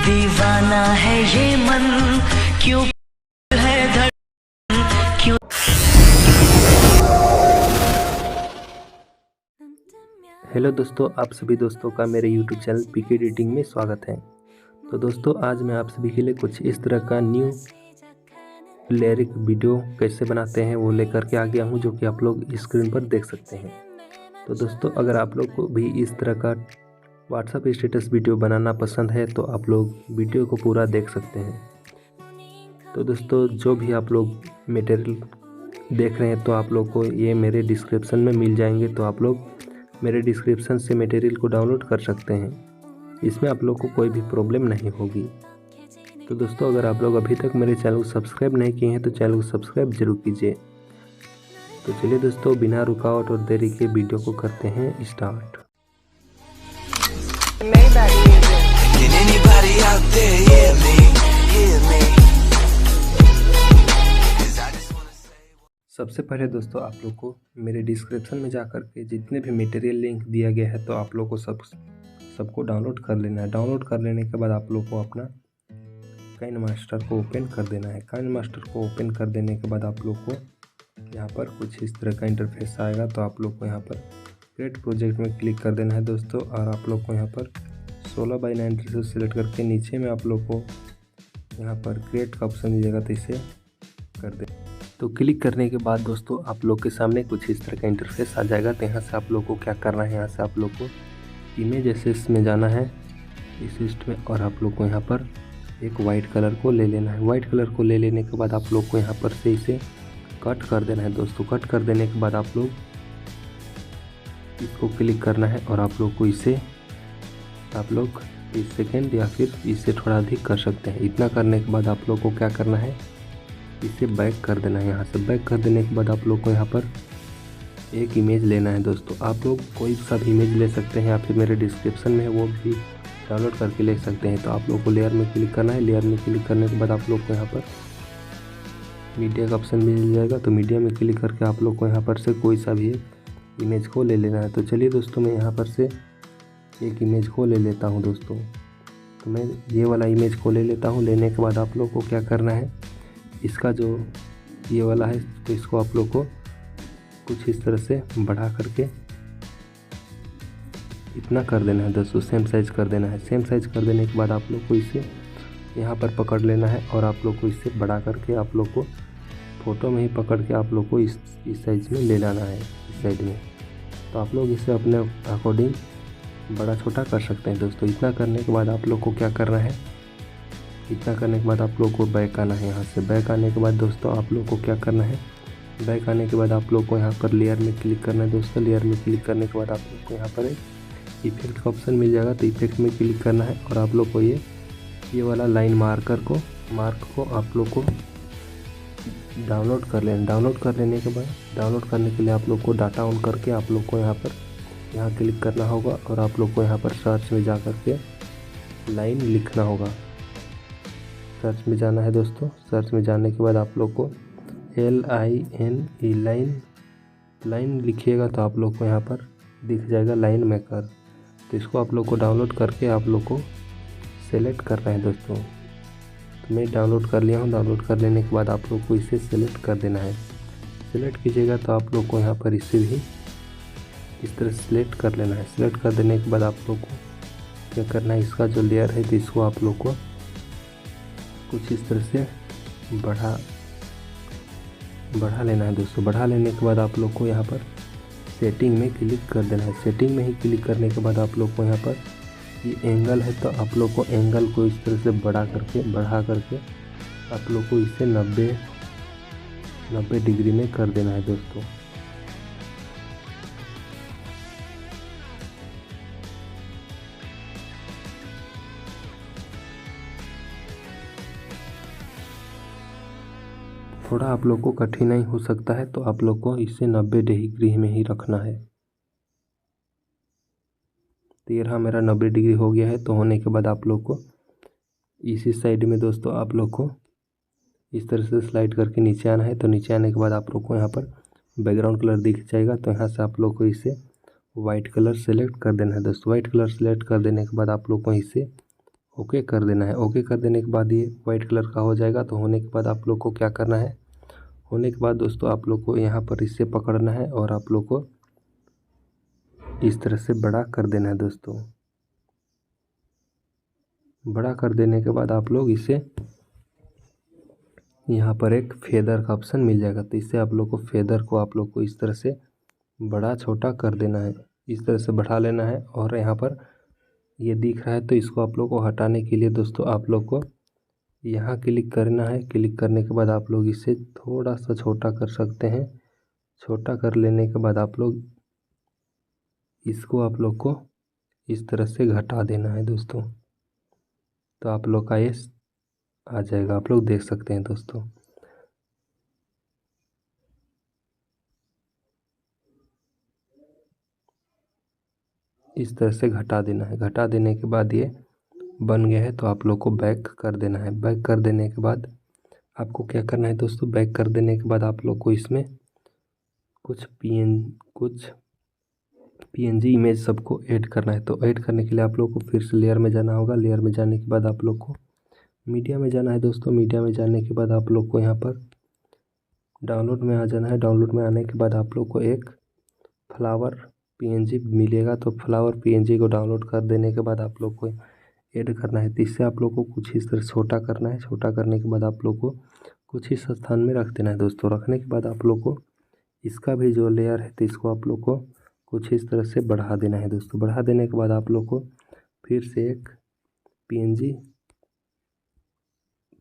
दीवाना है ये मन, क्यों है धड़कन, क्यों। हेलो दोस्तों, आप सभी दोस्तों का मेरे YouTube चैनल पीके एडिटिंग में स्वागत है। तो दोस्तों, आज मैं आप सभी के लिए कुछ इस तरह का न्यू लिरिक वीडियो कैसे बनाते हैं वो लेकर के आ गया हूं, जो कि आप लोग स्क्रीन पर देख सकते हैं। तो दोस्तों, अगर आप लोग को भी इस तरह का व्हाट्सएप स्टेटस वीडियो बनाना पसंद है तो आप लोग वीडियो को पूरा देख सकते हैं। तो दोस्तों, जो भी आप लोग मटेरियल देख रहे हैं तो आप लोग को ये मेरे डिस्क्रिप्शन में मिल जाएंगे, तो आप लोग मेरे डिस्क्रिप्शन से मटेरियल को डाउनलोड कर सकते हैं। इसमें आप लोग को कोई भी प्रॉब्लम नहीं होगी। तो दोस्तों, अगर आप लोग अभी तक मेरे चैनल को सब्सक्राइब नहीं किए हैं तो चैनल को सब्सक्राइब जरूर कीजिए। तो चलिए दोस्तों, बिना रुकावट और देरी के वीडियो को करते हैं start. Can anybody out there hear me? Hear me? 'Cause I just wanna say सबसे पहले दोस्तों, आप लोग को मेरे डिस्क्रिप्शन में जाकर के जितने भी मटेरियल लिंक दिया गया है तो आप लोग को सबको डाउनलोड कर लेना है। डाउनलोड कर लेने के बाद आप लोग को अपना काइनमास्टर को ओपन कर देना है। काइनमास्टर को ओपन कर देने के बाद आप लोग को यहाँ पर कुछ इस तरह का इंटरफेस आएगा। तो आप लोग को यहाँ पर क्रिएट प्रोजेक्ट में क्लिक कर देना है दोस्तों, और आप लोग को यहाँ पर 16:9 से सिलेक्ट करके नीचे में आप लोग को यहाँ पर क्रिएट का ऑप्शन मिलेगा, तो इसे कर दे। तो क्लिक करने के बाद दोस्तों, आप लोग के सामने कुछ इस तरह का इंटरफेस आ जाएगा। तो यहाँ से आप लोग को क्या करना है, यहाँ से आप लोग को इमेज एसेस में जाना है, इस लिस्ट में, और आप लोग को यहाँ पर एक वाइट कलर को ले लेना है। वाइट कलर को ले लेने के बाद आप लोग को यहाँ पर से इसे कट कर देना है दोस्तों। कट कर देने के बाद आप लोग इसको क्लिक करना है, और आप लोग को इसे आप लोग 30 सेकेंड या फिर इससे थोड़ा अधिक कर सकते हैं। इतना करने के बाद आप लोग को क्या करना है, इसे बैक कर देना है। यहाँ से बैक कर देने के बाद आप लोग को यहाँ पर एक इमेज लेना है दोस्तों। आप लोग कोई सा भी इमेज ले सकते हैं, या फिर मेरे डिस्क्रिप्शन में है वो भी डाउनलोड करके ले सकते हैं। तो आप लोग को लेयर में क्लिक करना है। लेयर में क्लिक करने के बाद आप लोग को यहाँ पर मीडिया का ऑप्शन मिल जाएगा। तो मीडिया में क्लिक करके आप लोग को यहाँ पर से कोई सा भी इमेज को ले लेना है। तो चलिए दोस्तों, मैं यहाँ पर से एक इमेज को ले लेता हूँ दोस्तों। तो मैं ये वाला इमेज को ले लेता हूँ। लेने के बाद आप लोग को क्या करना है, इसका जो ये वाला है तो इसको आप लोग को कुछ इस तरह से बढ़ा करके इतना कर देना है दोस्तों, सेम साइज़ कर देना है। सेम साइज़ कर देने के बाद आप लोग को इसे यहाँ पर पकड़ लेना है, और आप लोग को इससे बढ़ा करके आप लोग को फ़ोटो में ही पकड़ के आप लोग को इस साइज़ में ले लाना है, इस साइड में। तो आप लोग इसे अपने अकॉर्डिंग बड़ा छोटा कर सकते हैं दोस्तों। इतना करने के बाद आप लोग को क्या करना है, इतना करने के बाद आप लोग को बैक आना है। यहाँ से बैक आने के बाद दोस्तों आप लोग को क्या करना है, बैक आने के बाद आप लोग को यहाँ पर लेयर में क्लिक करना है दोस्तों। लेयर में क्लिक करने के बाद आप लोग को यहाँ पर एक इफेक्ट का ऑप्शन मिल जाएगा। तो इफेक्ट में क्लिक करना है, और आप लोग को ये वाला लाइन मार्क को आप लोग को डाउनलोड कर लेना। डाउनलोड कर लेने के बाद, डाउनलोड करने के लिए आप लोग को डाटा ऑन करके आप लोग को यहाँ क्लिक करना होगा, और आप लोग को यहाँ पर सर्च में जा कर के लाइन लिखना होगा। सर्च में जाना है दोस्तों। सर्च में जाने के बाद आप लोग को LINE लाइन लिखिएगा, तो आप लोग को यहाँ पर दिख जाएगा लाइन मेकर। तो इसको आप लोग को डाउनलोड करके आप लोग को सेलेक्ट करना है दोस्तों। तो मैं डाउनलोड कर लिया हूँ। डाउनलोड कर लेने के बाद आप लोग को इसे सेलेक्ट कर देना है। सेलेक्ट कीजिएगा तो आप लोग को यहाँ पर इसे भी इस तरह सेलेक्ट कर लेना है। सेलेक्ट कर देने के बाद आप लोग को क्या करना है, इसका जो लेयर है तो इसको आप लोग को कुछ इस तरह से बढ़ा लेना है दोस्तों। बढ़ा लेने के बाद आप लोग को यहाँ पर सेटिंग में क्लिक कर देना है। सेटिंग में ही क्लिक करने के बाद आप लोग को यहाँ पर ये एंगल है, तो आप लोग को एंगल को इस तरह से बढ़ा करके आप लोग को इसे 90 डिग्री में कर देना है दोस्तों। थोड़ा आप लोग को कठिनाई हो सकता है, तो आप लोग को इसे 90 डिग्री में ही रखना है। तो ये रहा, मेरा 90 डिग्री हो गया है। तो होने के बाद आप लोग को इसी साइड में दोस्तों आप लोग को इस तरह से स्लाइड करके नीचे आना है। तो नीचे आने के बाद आप लोग को यहाँ पर बैकग्राउंड कलर दिख जाएगा। तो यहाँ से आप लोग को इसे वाइट कलर सेलेक्ट कर देना है दोस्तों। वाइट कलर सेलेक्ट कर देने के बाद आप लोग को इसे ओके कर देना है। ओके कर देने के बाद ये वाइट कलर का हो जाएगा। तो होने के बाद आप लोग को क्या करना है, होने के बाद दोस्तों आप लोग को यहाँ पर इसे पकड़ना है और आप लोग को इस तरह से बड़ा कर देना है दोस्तों। बड़ा कर देने के बाद आप लोग इसे यहाँ पर एक फेदर का ऑप्शन मिल जाएगा। तो इससे आप लोग को फेदर को आप लोग को इस तरह से बड़ा छोटा कर देना है, इस तरह से बढ़ा लेना है। और यहाँ पर ये दिख रहा है तो इसको आप लोग को हटाने के लिए दोस्तों आप लोग को यहाँ क्लिक करना है। क्लिक करने के बाद आप लोग इसे थोड़ा सा छोटा कर सकते हैं। छोटा कर लेने के बाद आप लोग इसको आप लोग को इस तरह से घटा देना है दोस्तों। तो आप लोग का ये आ जाएगा, आप लोग देख सकते हैं दोस्तों। इस तरह से घटा देना है। घटा देने के बाद ये बन गया है तो आप लोग को बैक कर देना है। बैक कर देने के बाद आपको क्या करना है दोस्तों, बैक कर देने के बाद आप लोग को इसमें कुछ पीएनजी इमेज सबको ऐड करना है। तो ऐड करने के लिए आप लोग को फिर से लेयर में जाना होगा। लेयर में जाने के बाद आप लोग को मीडिया में जाना है दोस्तों। मीडिया में जाने के बाद आप लोग को यहाँ पर डाउनलोड में आ जाना है। डाउनलोड में आने के बाद आप लोग को एक फ्लावर पीएनजी मिलेगा। तो फ्लावर पीएनजी को डाउनलोड कर देने के बाद आप लोग को ऐड करना है। तो इससे आप लोग को कुछ इस तरह छोटा करना है। छोटा करने के बाद आप लोग को कुछ इस स्थान में रख देना है दोस्तों। रखने के बाद आप लोग को इसका भी जो लेयर है तो इसको आप लोग को कुछ इस तरह से बढ़ा देना है दोस्तों। बढ़ा देने के बाद आप लोग को फिर से एक पीएनजी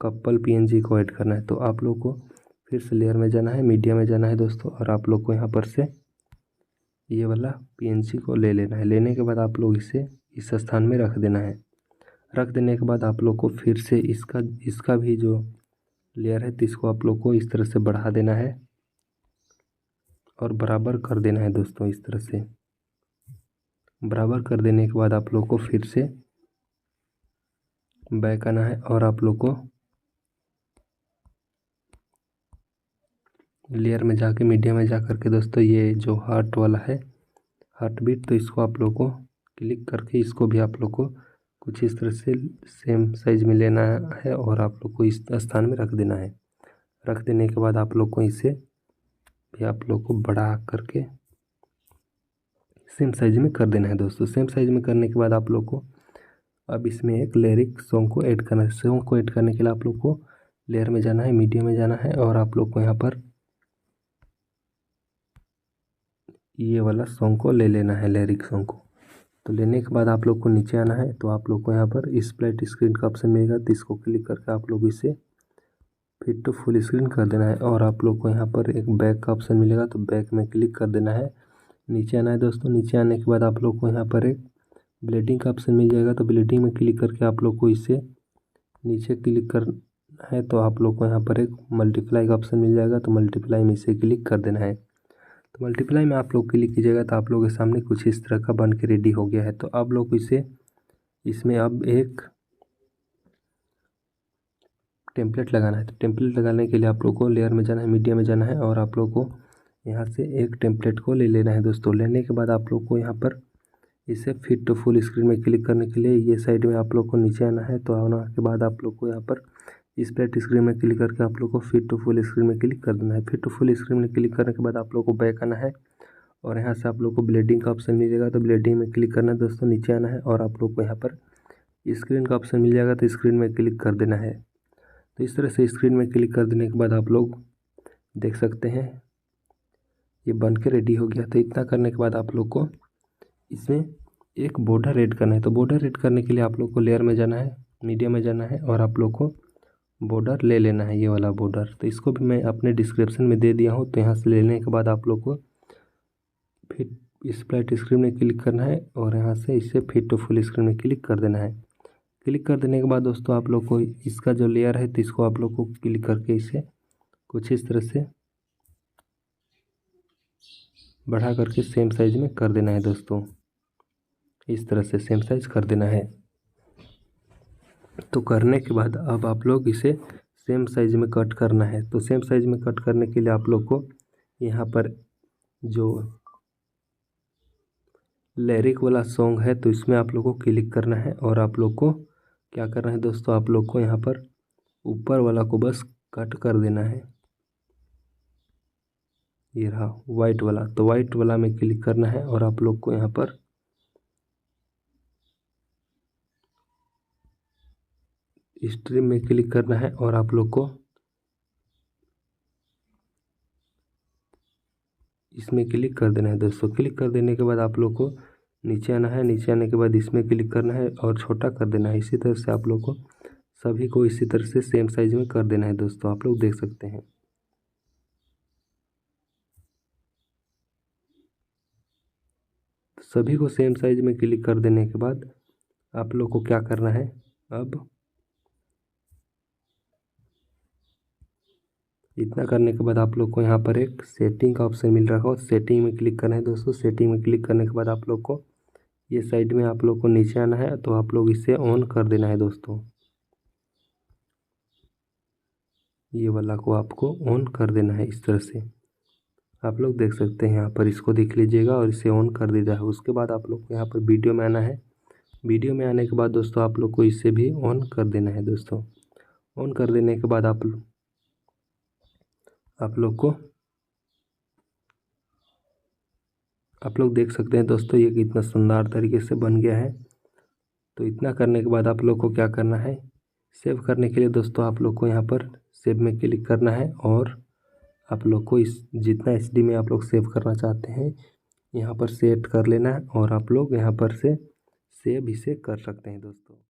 कपल पीएनजी को ऐड करना है। तो आप लोग को फिर से लेयर में जाना है, मीडिया में जाना है दोस्तों। और आप लोग को यहाँ पर से ये वाला पीएनजी को ले लेना है। लेने के बाद आप लोग इसे इस स्थान में रख देना है। रख देने के बाद आप लोग को फिर से इसका भी जो लेयर है तो इसको आप लोग को इस तरह से बढ़ा देना है और बराबर कर देना है दोस्तों। इस तरह से बराबर कर देने के बाद आप लोग को फिर से बैक आना है और आप लोग को लेयर में जाके मीडिया में जा कर के दोस्तों ये जो हार्ट वाला है, हार्ट बीट, तो इसको आप लोग को क्लिक करके इसको भी आप लोग को कुछ इस तरह से सेम साइज में लेना है और आप लोग को इस स्थान में रख देना है। रख देने के बाद आप लोग को इसे भी आप लोग को बड़ा करके सेम साइज में कर देना है दोस्तों। सेम साइज में करने के बाद आप लोग को अब इसमें एक लिरिक सॉन्ग को ऐड करना है। सॉन्ग को ऐड करने के लिए आप लोग को लेयर में जाना है, मीडिया में जाना है और आप लोग को यहाँ पर ये वाला सॉन्ग को ले लेना है, लिरिक सॉन्ग को। तो लेने के बाद आप लोग को नीचे आना है। तो आप लोग को यहाँ पर स्प्लिट स्क्रीन का ऑप्शन मिलेगा। तो इसको क्लिक करके आप लोग इसे फिट टू फुल स्क्रीन कर देना है। और आप लोग को यहाँ पर एक बैक का ऑप्शन मिलेगा। तो बैक में क्लिक कर देना है। नीचे आना है दोस्तों। नीचे आने के बाद आप लोग को यहाँ पर एक ब्लेडिंग का ऑप्शन मिल जाएगा। तो ब्लेडिंग में क्लिक करके आप लोग को इसे नीचे क्लिक करना है। तो आप लोग को यहाँ पर एक मल्टीप्लाई का ऑप्शन मिल जाएगा। तो मल्टीप्लाई में इसे क्लिक कर देना है। तो मल्टीप्लाई में आप लोग क्लिक कीजिएगा तो आप लोगों के सामने कुछ इस तरह का बन के रेडी हो गया है। तो आप लोग को इसे इसमें अब एक टेम्पलेट लगाना है। तो टेम्पलेट लगाने के लिए आप लोग को लेयर में जाना है, मीडिया में जाना है और आप लोग को यहाँ से एक टेम्पलेट को ले लेना है दोस्तों। लेने के बाद आप लोग को यहाँ पर इसे फिट टू फुल स्क्रीन में क्लिक करने के लिए ये साइड में आप लोग को नीचे आना है। तो आने के बाद आप लोग को यहाँ पर स्प्लिट स्क्रीन में क्लिक करके आप लोग को फिट टू फुल स्क्रीन में क्लिक कर देना है। फिट टू फुल स्क्रीन में क्लिक करने के बाद आप लोग को बैक आना है और यहाँ से आप लोग को ब्लेडिंग का ऑप्शन मिलेगा। तो ब्लेडिंग में क्लिक करना है दोस्तों। नीचे आना है और आप लोग को यहाँ पर स्क्रीन का ऑप्शन मिल जाएगा। तो स्क्रीन में क्लिक कर देना है। तो इस तरह से स्क्रीन में क्लिक कर देने के बाद आप लोग देख सकते हैं ये बन के रेडी हो गया। तो इतना करने के बाद आप लोग को इसमें एक बॉर्डर ऐड करना है। तो बॉर्डर ऐड करने के लिए आप लोग को लेयर में जाना है, मीडिया में जाना है और आप लोग को बॉर्डर ले लेना है, ये वाला बॉर्डर। तो इसको भी मैं अपने डिस्क्रिप्शन में दे दिया हूँ। तो यहाँ से लेने के बाद आप लोग को फिट स्प्लिट स्क्रीन में क्लिक करना है और यहाँ से इसे फिट टू फुल स्क्रीन में क्लिक कर देना है। क्लिक कर देने के बाद दोस्तों आप लोग को इसका जो लेयर है तो इसको आप लोग को क्लिक करके इसे कुछ इस तरह से बढ़ा करके सेम साइज में कर देना है दोस्तों। इस तरह से सेम साइज कर देना है। तो करने के बाद अब आप लोग इसे सेम साइज में कट करना है। तो सेम साइज में कट करने के लिए आप लोग को यहाँ पर जो लिरिक वाला सॉन्ग है तो इसमें आप लोग को क्लिक करना है और आप लोग को क्या करना है दोस्तों, आप लोग को यहाँ पर ऊपर वाला को बस कट कर देना है। ये रहा वाइट वाला, तो वाइट वाला में क्लिक करना है और आप लोग को यहाँ पर स्ट्रीम में क्लिक करना है और आप लोग को इसमें क्लिक कर देना है दोस्तों। क्लिक कर देने के बाद आप लोग को नीचे आना है, नीचे आने के बाद इसमें क्लिक करना है और छोटा कर देना है। इसी तरह से आप लोग को सभी को इसी तरह से सेम साइज में कर देना है दोस्तों, आप लोग देख सकते हैं। सभी को सेम साइज में क्लिक कर देने के बाद आप लोग को क्या करना है, अब इतना करने के बाद आप लोग को यहाँ पर एक सेटिंग का ऑप्शन मिल रहा होगा, सेटिंग में क्लिक करना है दोस्तों। सेटिंग में क्लिक करने के बाद आप लोग को ये साइड में आप लोग को नीचे आना है, तो आप लोग इसे ऑन कर देना है दोस्तों। ये वाला को आपको ऑन कर देना है इस तरह से, आप लोग देख सकते हैं यहाँ पर। इसको देख लीजिएगा और इसे ऑन कर दीजिए। उसके बाद आप लोग को यहाँ पर वीडियो में आना है। वीडियो में आने के बाद दोस्तों आप लोग को इसे भी ऑन कर देना है दोस्तों। ऑन कर देने के बाद आप लोग देख सकते हैं दोस्तों ये कितना शानदार तरीके से बन गया है। तो इतना करने के बाद आप लोग को क्या करना है, सेव करने के लिए दोस्तों आप लोग को यहाँ पर सेव में क्लिक करना है और आप लोग को इस जितना HD में आप लोग सेव करना चाहते हैं यहाँ पर सेट कर लेना है और आप लोग यहाँ पर से सेव इसे कर सकते हैं दोस्तों।